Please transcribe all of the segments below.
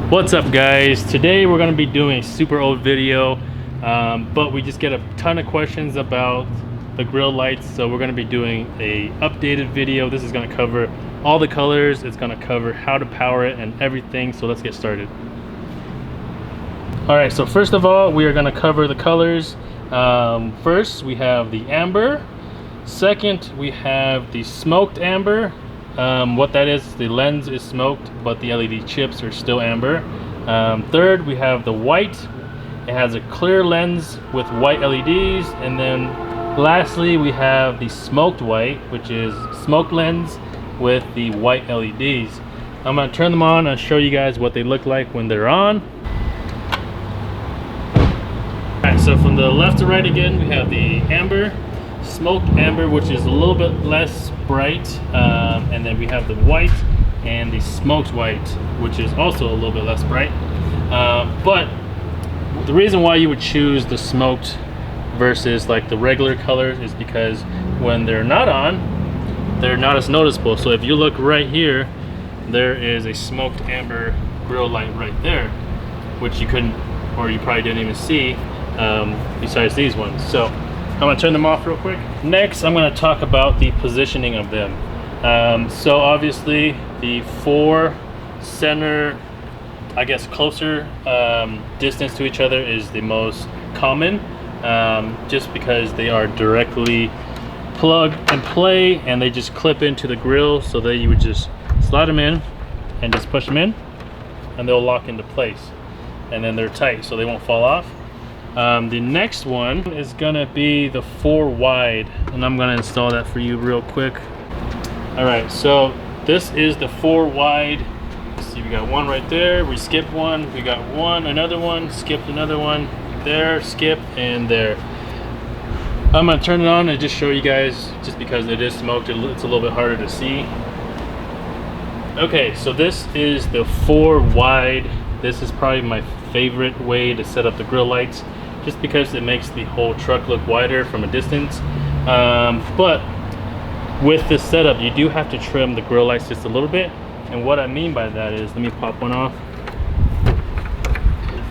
What's up, guys? Today we're going to be doing a super old video, but we just get a ton of questions about the grill lights, so we're going to be doing a updated video. This is going to cover all the colors, it's going to cover how to power it and everything, so let's get started. Alright, so first of all, we are going to cover the colors. First, we have the amber. Second, we have the smoked amber. What that is, the lens is smoked, but the LED chips are still amber. Third, we have the white. It has a clear lens with white LEDs. And then lastly, we have the smoked white, which is smoked lens with the white LEDs. I'm going to turn them on and show you guys what they look like when they're on. Alright, so from the left to right again, we have the amber. Smoked amber, which is a little bit less bright, and then we have the white and the smoked white, which is also a little bit less bright. But the reason why you would choose the smoked versus like the regular colors is because when they're not on, they're not as noticeable. So if you look right here, there is a smoked amber grill light right there, which you couldn't, or you probably didn't even see, besides these ones. So I'm going to turn them off real quick. Next, I'm going to talk about the positioning of them. So obviously the four center, I guess closer distance to each other is the most common, just because they are directly plug and play and they just clip into the grill, so that you would just slide them in and just push them in and they'll lock into place, and then they're tight so they won't fall off. The next one is gonna be the 4 wide, and I'm gonna install that for you real quick. Alright, so this is the 4 wide. Let's see, we got one right there, we skipped one, we got one, another one, skipped another one, there, skip, and there. I'm gonna turn it on and just show you guys, just because it is smoked, it's a little bit harder to see. Okay, so this is the 4 wide. This is probably my favorite way to set up the grill lights, just because it makes the whole truck look wider from a distance. But with this setup, you do have to trim the grill lights just a little bit. And what I mean by that is, let me pop one off.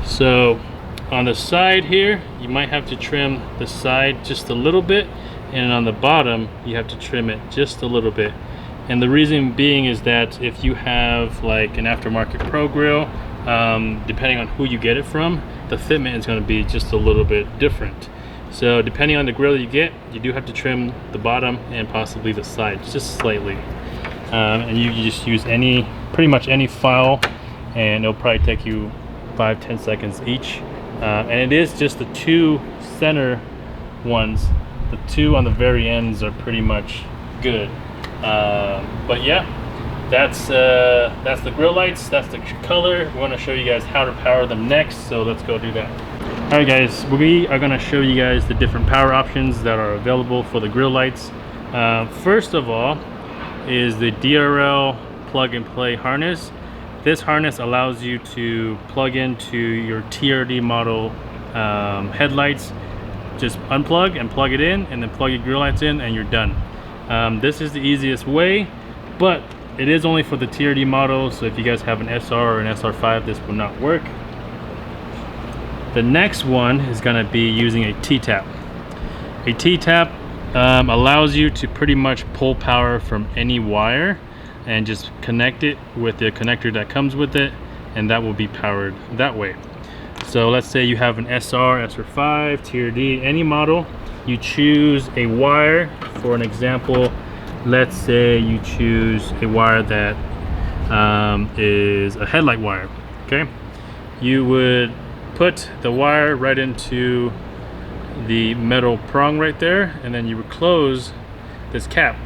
So on the side here, you might have to trim the side just a little bit, and on the bottom, you have to trim it just a little bit. And the reason being is that if you have like an aftermarket pro grill, depending on who you get it from, the fitment is going to be just a little bit different. So depending on the grill you get, you do have to trim the bottom and possibly the sides just slightly. And you just use pretty much any file, and it'll probably take you 5-10 seconds each. And it is just the 2 center ones. The 2 on the very ends are pretty much good. But yeah, that's the grill lights, that's the color. We want to show you guys how to power them next, so let's go do that. Alright guys, we are going to show you guys the different power options that are available for the grill lights. First of all is the DRL plug and play harness. This harness allows you to plug into your TRD model headlights. Just unplug and plug it in, and then plug your grill lights in, and you're done. This is the easiest way, but it is only for the TRD model, so if you guys have an SR or an SR5, this will not work. The next one is going to be using a T-tap. A T-tap allows you to pretty much pull power from any wire and just connect it with the connector that comes with it, and that will be powered that way. So let's say you have an SR, SR5, TRD, any model. You choose a wire. For an example, let's say you choose a wire that is a headlight wire. Okay, you would put the wire right into the metal prong right there, and then you would close this cap,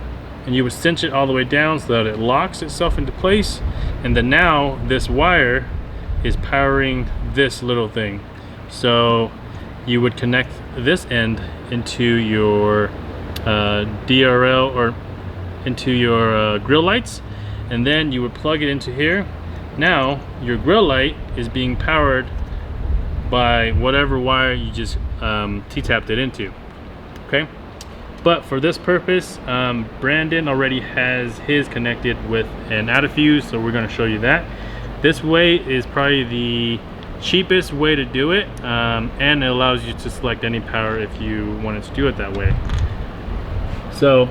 and you would cinch it all the way down so that it locks itself into place. And then now this wire is powering this little thing. So you would connect this end into your DRL or into your grill lights, and then you would plug it into here. Now your grill light is being powered by whatever wire you just T-tapped it into. Okay, but for this purpose, Brandon already has his connected with an out of fuse, so we're going to show you that. This way is probably the cheapest way to do it, and it allows you to select any power if you wanted to do it that way. So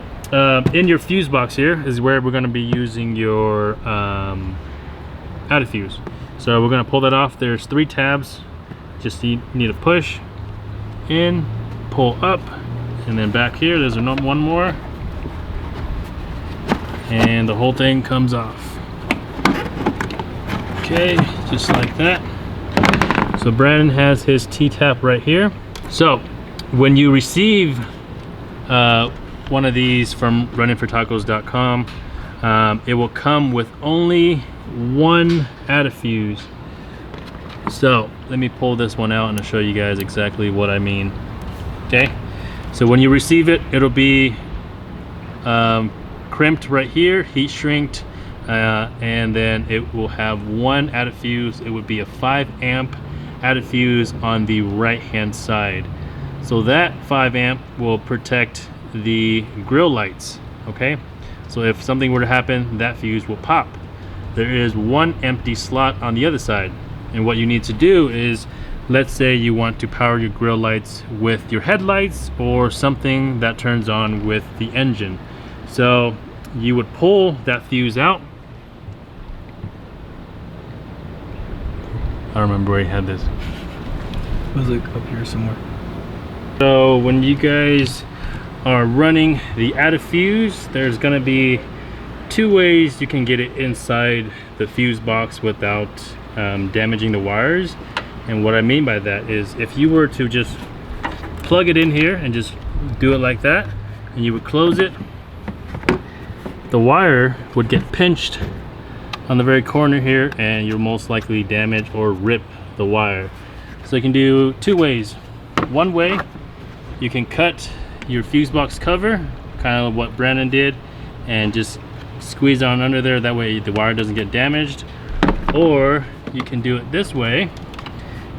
in your fuse box here is where we're going to be using your out of fuse. So we're going to pull that off. There's 3 tabs. Just need to push in, pull up, and then back here there's one more, and the whole thing comes off. Okay, just like that. So Brandon has his T-tap right here. So when you receive one of these from Runnin4Tacos.com, it will come with only 1 out of fuse. So let me pull this one out and I'll show you guys exactly what I mean. Okay, so when you receive it, it'll be crimped right here, heat shrinked, and then it will have 1 out of fuse. It would be a 5 amp out of fuse on the right hand side. So that 5 amp will protect the grill lights. Okay, so if something were to happen, that fuse will pop. There is 1 empty slot on the other side, and what you need to do is, let's say you want to power your grill lights with your headlights or something that turns on with the engine. So you would pull that fuse out. I don't remember where he had this. It was like up here somewhere. So when you guys are running the out of fuse, there's gonna be 2 ways you can get it inside the fuse box without damaging the wires. And what I mean by that is, if you were to just plug it in here and just do it like that, and you would close it, the wire would get pinched on the very corner here, and you'll most likely damage or rip the wire. So you can do 2 ways. One way, you can cut your fuse box cover, kind of what Brandon did, and just squeeze on under there. That way the wire doesn't get damaged. Or you can do it this way,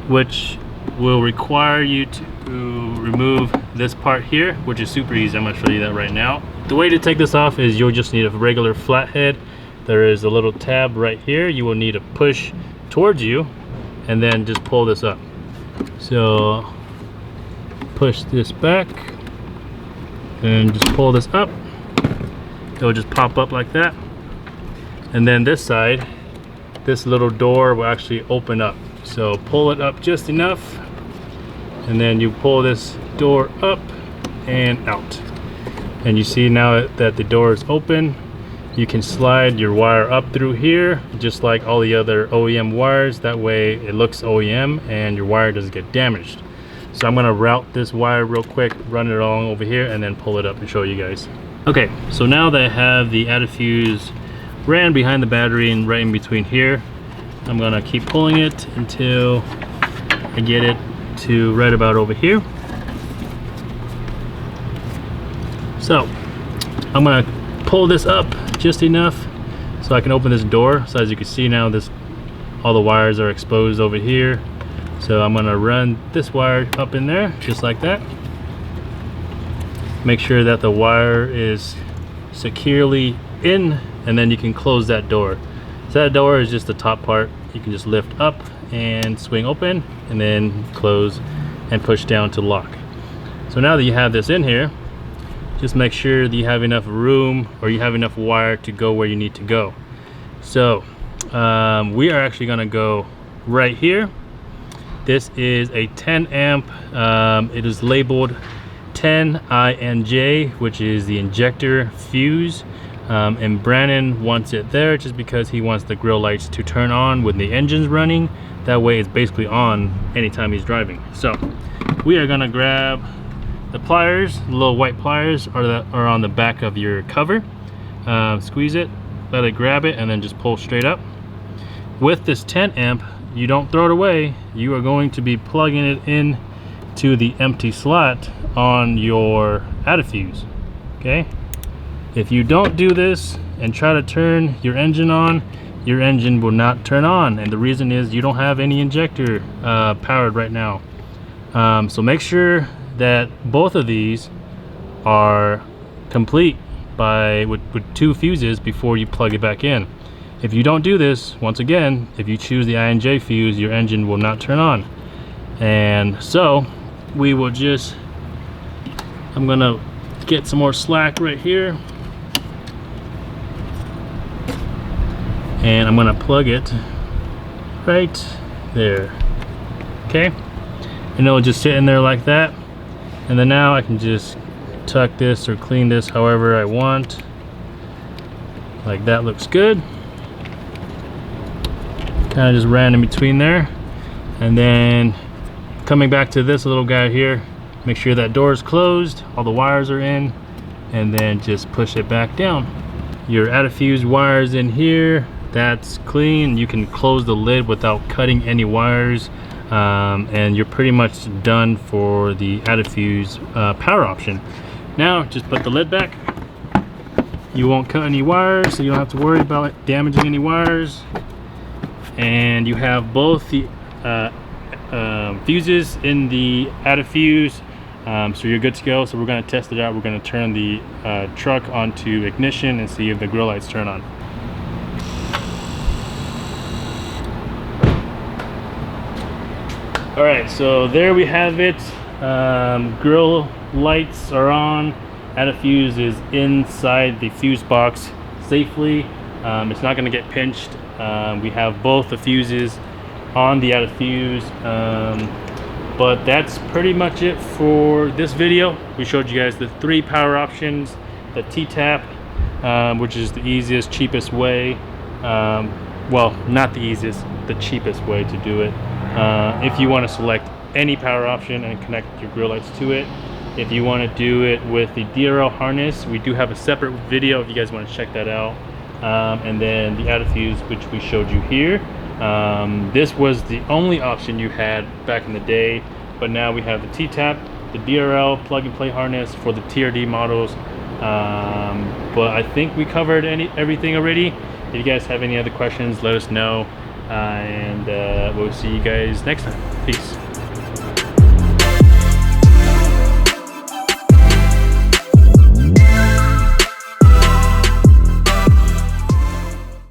which will require you to remove this part here, which is super easy. I'm going to show you that right now. The way to take this off is you'll just need a regular flathead. There is a little tab right here. You will need to push towards you and then just pull this up. So push this back and just pull this up. It'll just pop up like that. And then this side, this little door will actually open up. So pull it up just enough, and then you pull this door up and out. And you see now that the door is open, you can slide your wire up through here, just like all the other OEM wires. That way it looks OEM and your wire doesn't get damaged. So I'm gonna route this wire real quick, run it along over here, and then pull it up and show you guys. Okay, so now that I have the out of fuse ran behind the battery and right in between here, I'm gonna keep pulling it until I get it to right about over here. So I'm gonna pull this up just enough so I can open this door. So as you can see now, all the wires are exposed over here. So I'm gonna run this wire up in there just like that. Make sure that the wire is securely in, and then you can close that door. So that door is just the top part. You can just lift up and swing open, and then close and push down to lock. So now that you have this in here, just make sure that you have enough room, or you have enough wire to go where you need to go. So we are actually gonna go right here. This is a 10 amp. It is labeled 10INJ, which is the injector fuse. And Brandon wants it there just because he wants the grill lights to turn on when the engine's running. That way it's basically on anytime he's driving. So we are gonna grab the pliers. The little white pliers are on the back of your cover. Squeeze it, let it grab it, and then just pull straight up. With this 10 amp, you don't throw it away. You are going to be plugging it in to the empty slot on your out of fuse. Okay, if you don't do this and try to turn your engine on, your engine will not turn on, and the reason is you don't have any injector powered right now. So make sure that both of these are complete with 2 fuses before you plug it back in. If you don't do this, once again, if you choose the INJ fuse, your engine will not turn on. And so we will just, I'm gonna get some more slack right here, and I'm gonna plug it right there. Okay, and it'll just sit in there like that. And then now I can just tuck this or clean this however I want. Like that looks good. Kind of just ran in between there. And then coming back to this little guy here, make sure that door is closed, all the wires are in, and then just push it back down. Your out of fuse wires in here, that's clean. You can close the lid without cutting any wires. And you're pretty much done for the out of fuse power option. Now just put the lid back. You won't cut any wires, so you don't have to worry about damaging any wires. And you have both the fuses in the out of fuse, so you're good to go. So we're going to test it out. We're going to turn the truck onto ignition and see if the grill lights turn on. Alright, so there we have it. Grill lights are on. Out of fuse is inside the fuse box safely. It's not going to get pinched. We have both the fuses on the out of fuse. But that's pretty much it for this video. We showed you guys the 3 power options, the T-tap, which is the easiest, cheapest way. Well, not the easiest, the cheapest way to do it. If you want to select any power option and connect your grill lights to it. If you want to do it with the DRL harness, we do have a separate video if you guys want to check that out. And then the out of fuse, which we showed you here. This was the only option you had back in the day, but now we have the T-tap, the DRL plug and play harness for the TRD models. But I think we covered everything already. If you guys have any other questions, let us know. And we'll see you guys next time. Peace.